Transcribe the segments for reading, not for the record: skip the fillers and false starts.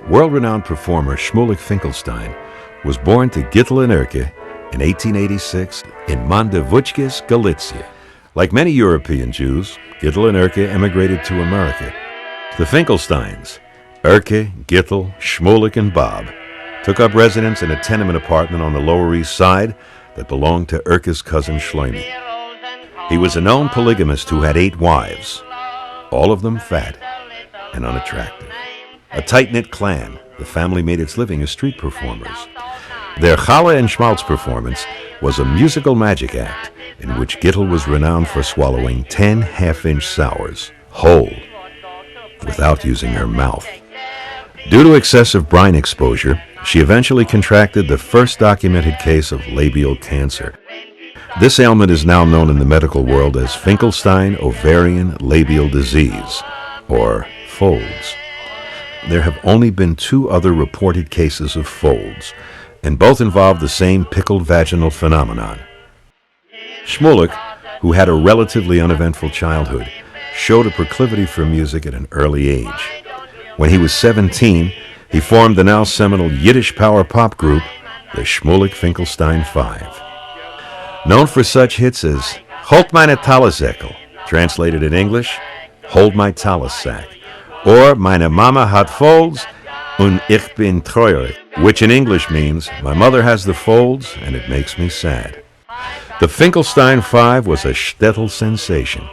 World-renowned performer Shmulik Finkelstein was born to Gittel and Erke in 1886 in behind-the-shpilkis, Galicia. Like many European Jews, Gittel and Erke emigrated to America. The Finkelsteins, Erke, Gittel, Shmulik, and Bob, took up residence in a tenement apartment on the Lower East Side that belonged to Erke's cousin Shlomi. He was a known polygamist who had 8 wives, all of them fat and unattractive. A tight-knit clan, the family made its living as street performers. Their challah and schmaltz performance was a musical magic act in which Gittel was renowned for swallowing 10 half-inch sours, whole, without using her mouth. Due to excessive brine exposure, she eventually contracted the first documented case of labial cancer. This ailment is now known in the medical world as Finkelstein ovarian labial disease, or folds. There have only been 2 other reported cases of folds, and both involve the same pickled vaginal phenomenon. Shmulik, who had a relatively uneventful childhood, showed a proclivity for music at an early age. When he was 17, he formed the now seminal Yiddish power pop group, the Shmulik Finkelstein 5. Known for such hits as Holt meine Tallesäckel, translated in English, Hold My Tallis Sack, or Meine Mama hat folds und ich bin traurig, which in English means, My mother has the folds and it makes me sad. The Finkelstein 5 was a shtetl sensation.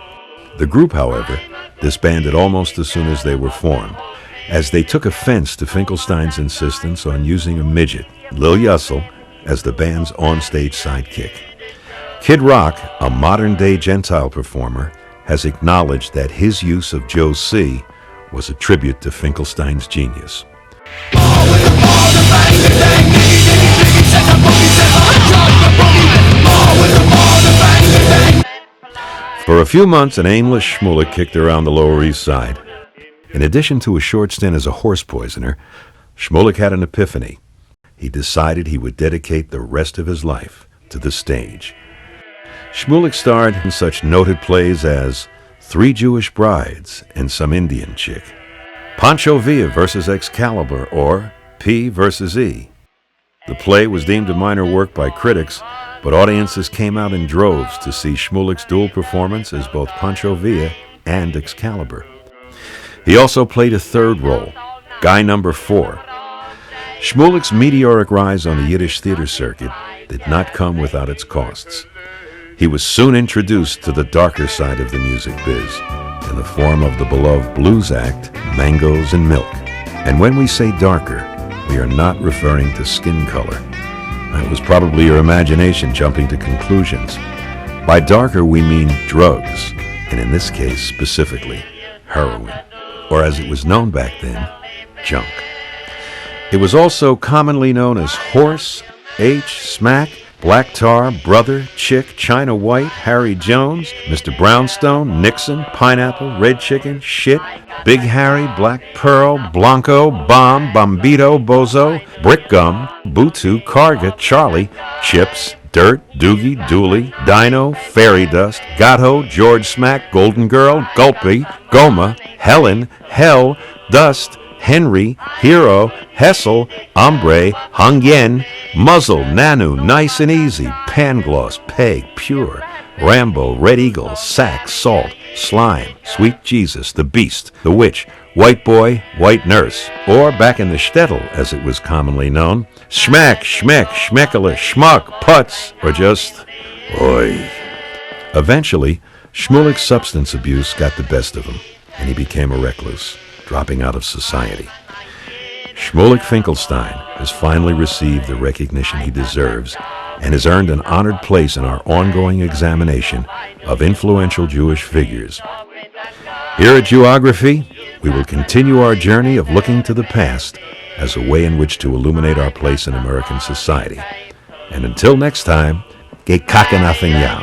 The group, however, disbanded almost as soon as they were formed, as they took offense to Finkelstein's insistence on using a midget, Lil Yussel, as the band's onstage sidekick. Kid Rock, a modern-day Gentile performer, has acknowledged that his use of Joe C. was a tribute to Finkelstein's genius. For a few months, an aimless Shmulik kicked around the Lower East Side. In addition to a short stint as a horse poisoner, Shmulik had an epiphany. He decided he would dedicate the rest of his life to the stage. Shmulik starred in such noted plays as 3 Jewish Brides and Some Indian Chick, Pancho Villa versus Excalibur, or P versus E. The play was deemed a minor work by critics, but audiences came out in droves to see Shmulik's dual performance as both Pancho Villa and Excalibur. He also played a third role, Guy Number 4. Shmulik's meteoric rise on the Yiddish theater circuit did not come without its costs. He was soon introduced to the darker side of the music biz, in the form of the beloved blues act, Mangoes and Milk. And when we say darker, we are not referring to skin color. It was probably your imagination jumping to conclusions. By darker, we mean drugs, and in this case specifically, heroin, or as it was known back then, junk. It was also commonly known as horse, H, smack, black tar, brother, chick, China White, Harry Jones, Mr. Brownstone, Nixon, pineapple, red chicken, shit, Big Harry, Black Pearl, Blanco, Bomb, Bombito, Bozo, Brick Gum, Butu, Karga, Charlie, Chips, Dirt, Doogie, Dooley, Dino, Fairy Dust, Gato, George Smack, Golden Girl, Gulpy, Goma, Helen, Hell, Dust, Henry, Hero, Hessel, Ombre, Hung Yen, Muzzle, Nanu, Nice and Easy, Pangloss, Peg, Pure, Rambo, Red Eagle, Sack, Salt, Slime, Sweet Jesus, The Beast, The Witch, White Boy, White Nurse, or back in the shtetl, as it was commonly known, Schmack, Schmeck, Schmeckele, Schmuck, Putz, or just Oi. Eventually, Shmulik's substance abuse got the best of him, and he became a recluse, dropping out of society. Shmulik Finkelstein has finally received the recognition he deserves and has earned an honored place in our ongoing examination of influential Jewish figures. Here at Jewography, we will continue our journey of looking to the past as a way in which to illuminate our place in American society. And until next time, ge kaka nothing yam.